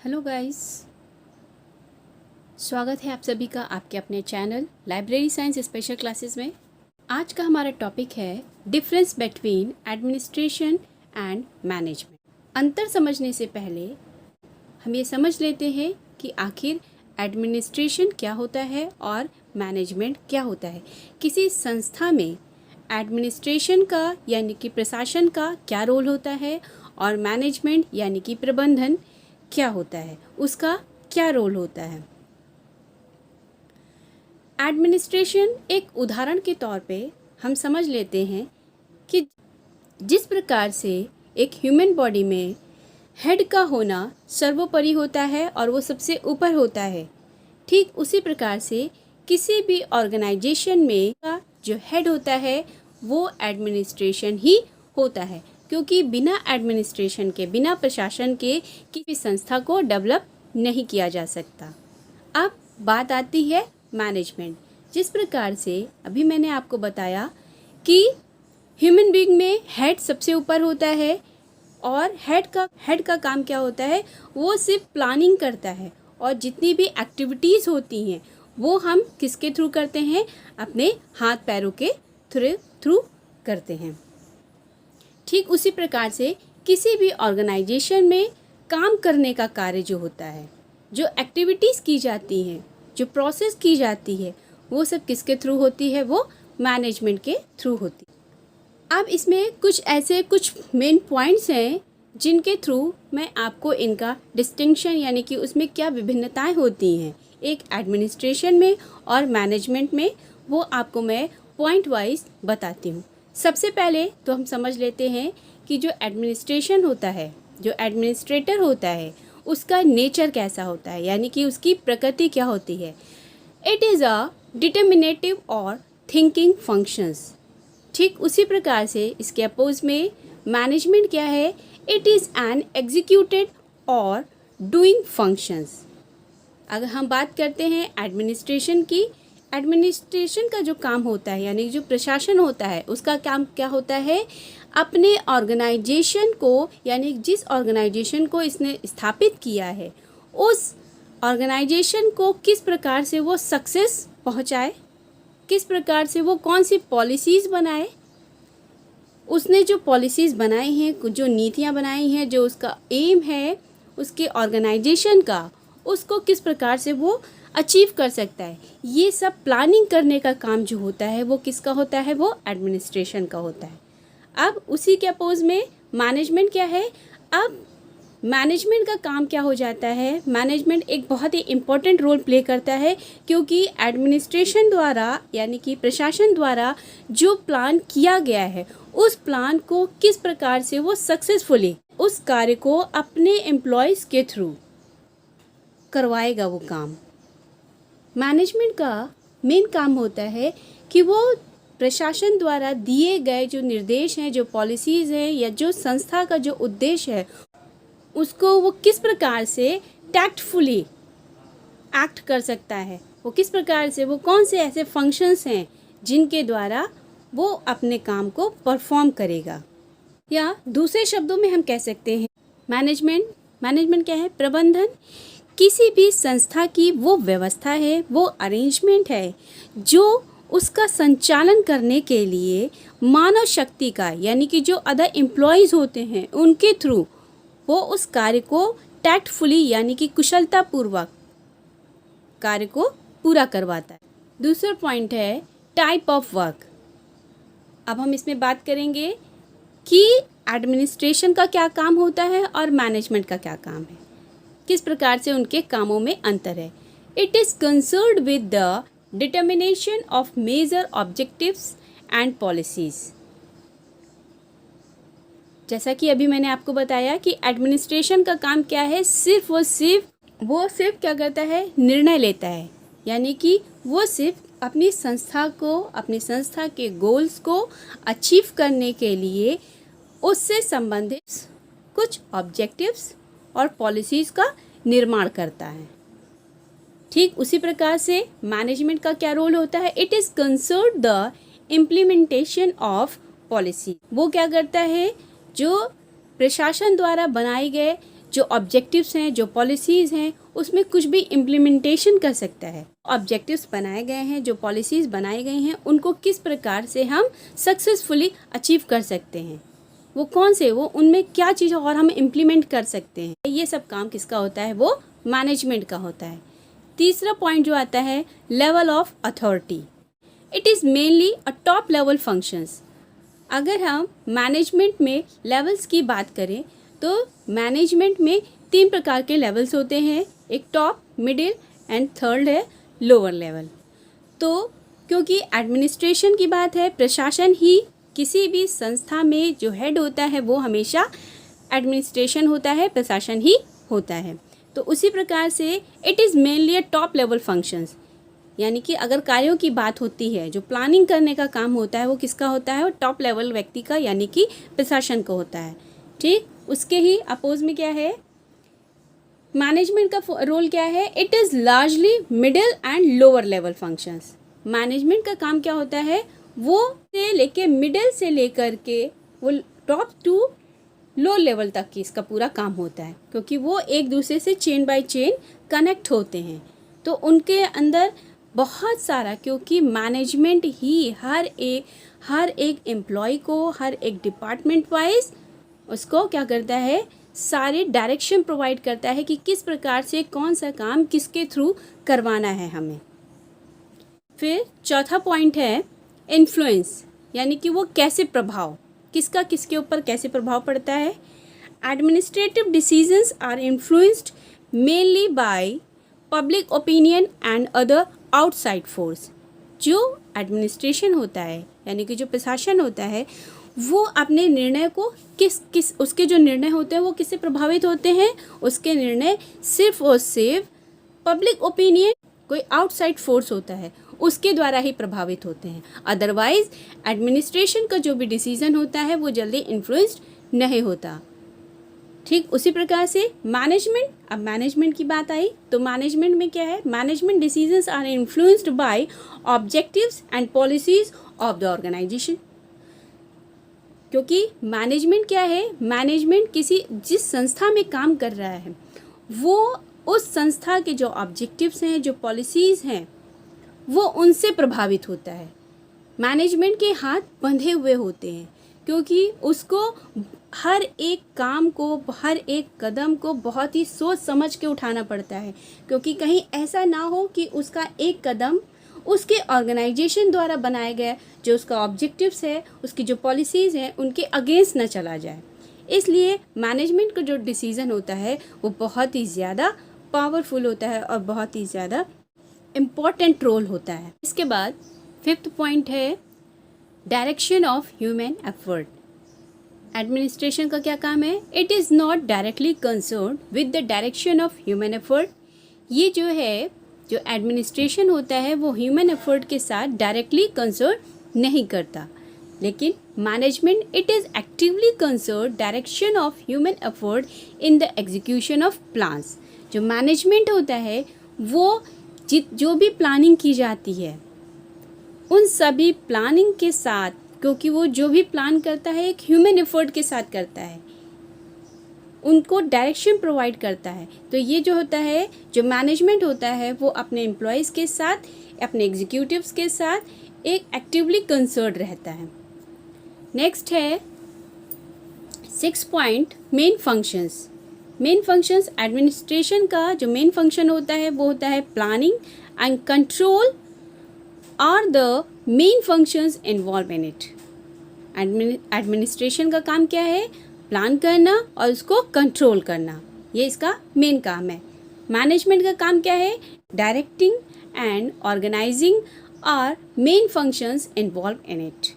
Hello guys, स्वागत है आप सभी का आपके अपने channel library science special classes में। आज का हमारा टॉपिक है difference between administration and management. अंतर समझने से पहले हम ये समझ लेते हैं कि आखिर एडमिनिस्ट्रेशन क्या होता है और मैनेजमेंट क्या होता है। किसी संस्था में एडमिनिस्ट्रेशन का यानी कि प्रशासन का क्या रोल होता है और मैनेजमेंट यानी कि प्रबंधन क्या होता है, उसका क्या रोल होता है। एडमिनिस्ट्रेशन एक उदाहरण के तौर पे हम समझ लेते हैं कि जिस प्रकार से एक ह्यूमन बॉडी में हेड का होना सर्वोपरि होता है और वो सबसे ऊपर होता है, ठीक उसी प्रकार से किसी भी ऑर्गेनाइजेशन में का जो हेड होता है वो एडमिनिस्ट्रेशन ही होता है, क्योंकि बिना एडमिनिस्ट्रेशन के, बिना प्रशासन के किसी संस्था को डेवलप नहीं किया जा सकता। अब बात आती है मैनेजमेंट। जिस प्रकार से अभी मैंने आपको बताया कि ह्यूमन बीइंग में हेड सबसे ऊपर होता है और हेड का काम क्या होता है, वो सिर्फ प्लानिंग करता है और जितनी भी एक्टिविटीज़ होती हैं वो हम किसके थ्रू करते हैं, अपने हाथ पैरों के थ्रू करते हैं। ठीक उसी प्रकार से किसी भी ऑर्गेनाइजेशन में काम करने का कार्य जो होता है, जो एक्टिविटीज़ की जाती हैं, जो प्रोसेस की जाती है, वो सब किसके थ्रू होती है, वो मैनेजमेंट के थ्रू होती है। अब इसमें कुछ मेन पॉइंट्स हैं जिनके थ्रू मैं आपको इनका डिस्टिंक्शन यानी कि उसमें क्या विभिन्नताएं होती हैं एक एडमिनिस्ट्रेशन में और मैनेजमेंट में, वो आपको मैं पॉइंट वाइज बताती हूँ। सबसे पहले तो हम समझ लेते हैं कि जो एडमिनिस्ट्रेशन होता है, जो एडमिनिस्ट्रेटर होता है, उसका नेचर कैसा होता है, यानी कि उसकी प्रकृति क्या होती है। इट इज़ अ डिटर्मिनेटिव और थिंकिंग फंक्शंस। ठीक उसी प्रकार से इसके अपोज में मैनेजमेंट क्या है, इट इज़ एन एग्जीक्यूटेड और डूइंग फंक्शंस। अगर हम बात करते हैं एडमिनिस्ट्रेशन की, एडमिनिस्ट्रेशन का जो काम होता है यानी जो प्रशासन होता है, उसका काम क्या होता है, अपने ऑर्गेनाइजेशन को यानी जिस ऑर्गेनाइजेशन को इसने स्थापित किया है उस ऑर्गेनाइजेशन को किस प्रकार से वो सक्सेस पहुंचाए, किस प्रकार से वो कौन सी पॉलिसीज़ बनाए, उसने जो पॉलिसीज़ बनाई हैं, जो नीतियां बनाई हैं, जो उसका एम है उसके ऑर्गेनाइजेशन का, उसको किस प्रकार से वो अचीव कर सकता है। ये सब प्लानिंग करने का काम जो होता है वो किसका होता है, वो एडमिनिस्ट्रेशन का होता है। अब उसी के अपोज में मैनेजमेंट क्या है। अब मैनेजमेंट का काम क्या हो जाता है, मैनेजमेंट एक बहुत ही इम्पोर्टेंट रोल प्ले करता है, क्योंकि एडमिनिस्ट्रेशन द्वारा यानी कि प्रशासन द्वारा जो प्लान किया गया है उस प्लान को किस प्रकार से वो सक्सेसफुली उस कार्य को अपने एम्प्लॉयज़ के थ्रू करवाएगा वो काम। मैनेजमेंट का मेन काम होता है कि वो प्रशासन द्वारा दिए गए जो निर्देश हैं, जो पॉलिसीज़ हैं या जो संस्था का जो उद्देश्य है, उसको वो किस प्रकार से टैक्टफुली एक्ट कर सकता है, वो किस प्रकार से, वो कौन से ऐसे फंक्शंस हैं जिनके द्वारा वो अपने काम को परफॉर्म करेगा। या दूसरे शब्दों में हम कह सकते हैं मैनेजमेंट क्या है, प्रबंधन। किसी भी संस्था की वो व्यवस्था है, वो अरेंजमेंट है जो उसका संचालन करने के लिए मानव शक्ति का यानी कि जो अदर एम्प्लॉयज़ होते हैं उनके थ्रू वो उस कार्य को टैक्टफुली यानी कि कुशलतापूर्वक कार्य को पूरा करवाता है। दूसरा पॉइंट है टाइप ऑफ वर्क। अब हम इसमें बात करेंगे कि एडमिनिस्ट्रेशन का क्या काम होता है और मैनेजमेंट का क्या काम है, किस प्रकार से उनके कामों में अंतर है। It is concerned with the determination of major objectives and policies. जैसा कि अभी मैंने आपको बताया कि एडमिनिस्ट्रेशन का काम क्या है, वो सिर्फ क्या करता है, निर्णय लेता है, यानी कि वो सिर्फ अपनी संस्था के गोल्स को अचीव करने के लिए उससे संबंधित कुछ ऑब्जेक्टिव्स और पॉलिसीज़ का निर्माण करता है। ठीक उसी प्रकार से मैनेजमेंट का क्या रोल होता है, it is concerned the implementation of policy. वो क्या करता है, जो प्रशासन द्वारा बनाए गए जो ऑब्जेक्टिव्स हैं, जो पॉलिसीज़ हैं, उसमें कुछ भी इम्प्लीमेंटेशन कर सकता है। ऑब्जेक्टिव्स बनाए गए हैं, जो पॉलिसीज़ बनाई गई हैं, उनको किस प्रकार से हम सक्सेसफुली अचीव कर सकते हैं, वो कौन से, वो उनमें क्या चीज़ और हम इम्प्लीमेंट कर सकते हैं, ये सब काम किसका होता है, वो मैनेजमेंट का होता है। तीसरा पॉइंट जो आता है, level of authority. It is mainly a top level functions. अगर हम मैनेजमेंट में लेवल्स की बात करें तो मैनेजमेंट में 3 प्रकार के लेवल्स होते हैं, एक टॉप, मिडिल एंड थर्ड है लोअर लेवल। तो क्योंकि एडमिनिस्ट्रेशन की बात है, प्रशासन ही किसी भी संस्था में जो हेड होता है वो हमेशा एडमिनिस्ट्रेशन होता है, प्रशासन ही होता है। तो उसी प्रकार से it is mainly a top level functions, यानी कि अगर कार्यों की बात होती है, जो प्लानिंग करने का काम होता है वो किसका होता है, वो टॉप लेवल व्यक्ति का, यानी कि प्रशासन का होता है। ठीक, उसके ही अपोज में क्या है, मैनेजमेंट का रोल क्या है, it is largely middle and lower level functions. Management का काम क्या होता है, वो से लेके मिडिल से लेकर के वो टॉप टू लो लेवल तक की इसका पूरा काम होता है, क्योंकि वो एक दूसरे से चेन बाय चेन कनेक्ट होते हैं। तो उनके अंदर बहुत सारा, क्योंकि मैनेजमेंट ही हर एक एम्प्लॉय को, हर एक डिपार्टमेंट वाइज उसको क्या करता है, सारे डायरेक्शन प्रोवाइड करता है कि किस प्रकार से कौन सा काम किसके थ्रू करवाना है हमें। फिर चौथा पॉइंट है इन्फ्लुएंस, यानी कि वो कैसे प्रभाव, किसका किसके ऊपर कैसे प्रभाव पड़ता है। Administrative decisions are influenced mainly by public opinion and other outside force. जो एडमिनिस्ट्रेशन होता है, यानी कि जो प्रशासन होता है, वो अपने निर्णय को किस उसके जो निर्णय होते हैं वो किससे प्रभावित होते हैं, उसके निर्णय सिर्फ और सिर्फ पब्लिक ओपिनियन, कोई आउटसाइड फोर्स होता है, उसके द्वारा ही प्रभावित होते हैं। अदरवाइज एडमिनिस्ट्रेशन का जो भी डिसीजन होता है वो जल्दी इन्फ्लुएंस्ड नहीं होता। ठीक उसी प्रकार से मैनेजमेंट, अब मैनेजमेंट की बात आई तो मैनेजमेंट में क्या है, management decisions are influenced by objectives and policies of the organisation. क्योंकि मैनेजमेंट क्या है, मैनेजमेंट जिस संस्था में काम कर रहा है वो उस संस्था के जो ऑब्जेक्टिव्स हैं, जो पॉलिसीज़ हैं, वो उनसे प्रभावित होता है। मैनेजमेंट के हाथ बंधे हुए होते हैं, क्योंकि उसको हर एक काम को, हर एक कदम को बहुत ही सोच समझ के उठाना पड़ता है, क्योंकि कहीं ऐसा ना हो कि उसका एक कदम उसके ऑर्गेनाइजेशन द्वारा बनाया गया जो उसका ऑब्जेक्टिव्स है, उसकी जो पॉलिसीज़ हैं, उनके अगेंस्ट ना चला जाए। इसलिए मैनेजमेंट का जो डिसीज़न होता है वो बहुत ही ज़्यादा पावरफुल होता है और बहुत ही ज़्यादा इम्पॉर्टेंट रोल होता है। इसके बाद 5th पॉइंट है direction of human effort. Administration का क्या काम है, it is not directly concern with the direction of human effort. ये जो है, जो एडमिनिस्ट्रेशन होता है वो ह्यूमन एफर्ट के साथ डायरेक्टली कंसर्न नहीं करता, लेकिन management it is actively concern direction of human effort in the execution of plans. जो मैनेजमेंट होता है वो जो भी प्लानिंग की जाती है उन सभी प्लानिंग के साथ, क्योंकि वो जो भी प्लान करता है एक ह्यूमन एफर्ट के साथ करता है, उनको डायरेक्शन प्रोवाइड करता है। तो ये जो होता है, जो मैनेजमेंट होता है वो अपने एम्प्लॉयज़ के साथ, अपने एग्जीक्यूटिव्स के साथ एक एक्टिवली कंसर्न रहता है। नेक्स्ट है 6 point main functions. Main functions, administration का जो मेन फंक्शन होता है वो होता है planning and control are the main functions involve in it. Administration का काम क्या है, प्लान करना और उसको कंट्रोल करना, ये इसका मेन काम है। मैनेजमेंट का काम क्या है, directing and organising are main functions involve in it.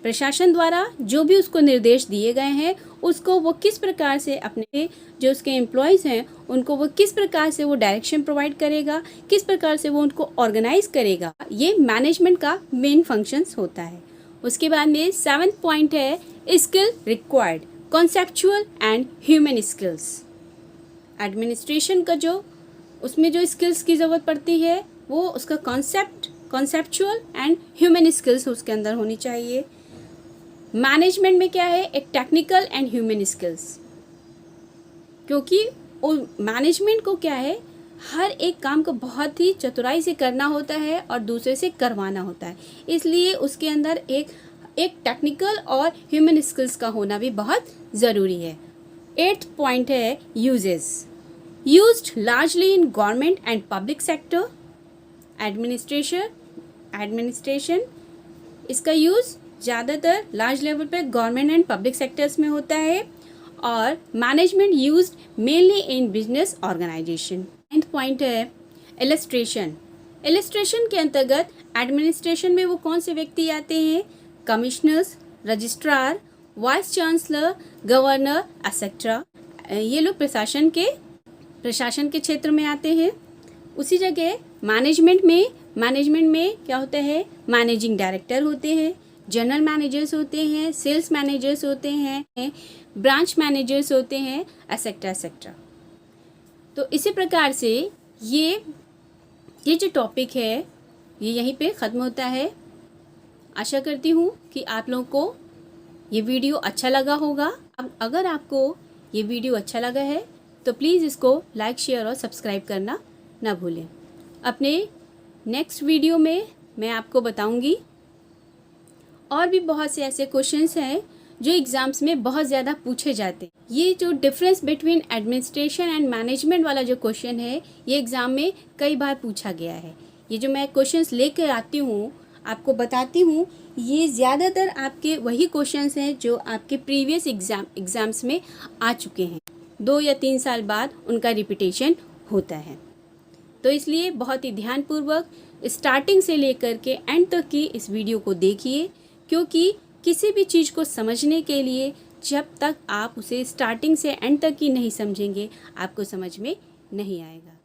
प्रशासन द्वारा जो भी उसको निर्देश दिए गए हैं उसको वो किस प्रकार से अपने जो उसके एम्प्लॉयज़ हैं उनको वो किस प्रकार से वो डायरेक्शन प्रोवाइड करेगा, किस प्रकार से वो उनको ऑर्गेनाइज करेगा, ये मैनेजमेंट का मेन फंक्शंस होता है। उसके बाद में 7th पॉइंट है skill required, conceptual and human skills. Administration का जो उसमें जो स्किल्स की ज़रूरत पड़ती है वो उसका कॉन्सेप्चुअल एंड ह्यूमन स्किल्स उसके अंदर होनी चाहिए। मैनेजमेंट में क्या है, एक टेक्निकल एंड ह्यूमन स्किल्स। क्योंकि मैनेजमेंट को क्या है, हर एक काम को बहुत ही चतुराई से करना होता है और दूसरे से करवाना होता है, इसलिए उसके अंदर एक टेक्निकल और ह्यूमन स्किल्स का होना भी बहुत ज़रूरी है। 8th पॉइंट है uses. Used largely in government and public sector. Administration इसका यूज़ ज़्यादातर लार्ज लेवल पर गवर्नमेंट एंड पब्लिक सेक्टर्स में होता है, और management used mainly in business organisation. 9th point है इलस्ट्रेशन। इलस्ट्रेशन के अंतर्गत एडमिनिस्ट्रेशन में वो कौन से व्यक्ति आते हैं? Commissioners, registrar, vice chancellor, governor etcetera. ये लोग प्रशासन के क्षेत्र में आते हैं। उसी जगह मैनेजमेंट में क्या होता है? मैनेजिंग डायरेक्टर होते हैं, जनरल मैनेजर्स होते हैं, सेल्स मैनेजर्स होते हैं, ब्रांच मैनेजर्स होते हैं, एक्सेट्रा एक्सेट्रा। तो इसी प्रकार से ये जो टॉपिक है ये यहीं पे ख़त्म होता है। आशा करती हूँ कि आप लोगों को ये वीडियो अच्छा लगा होगा। अब अगर आपको ये वीडियो अच्छा लगा है तो प्लीज़ इसको लाइक, शेयर और सब्सक्राइब करना ना भूलें। अपने नेक्स्ट वीडियो में मैं आपको बताऊंगी और भी बहुत से ऐसे क्वेश्चंस हैं जो एग्ज़ाम्स में बहुत ज़्यादा पूछे जाते हैं। ये जो difference between administration and management वाला जो क्वेश्चन है ये एग्ज़ाम में कई बार पूछा गया है। ये जो मैं क्वेश्चंस लेकर आती हूँ, आपको बताती हूँ, ये ज़्यादातर आपके वही क्वेश्चंस हैं जो आपके प्रीवियस एग्ज़ाम्स में आ चुके हैं। 2 या 3 साल बाद उनका रिपीटेशन होता है। तो इसलिए बहुत ही ध्यानपूर्वक स्टार्टिंग से लेकर के एंड तक की इस वीडियो को देखिए, क्योंकि किसी भी चीज़ को समझने के लिए जब तक आप उसे स्टार्टिंग से एंड तक की नहीं समझेंगे आपको समझ में नहीं आएगा।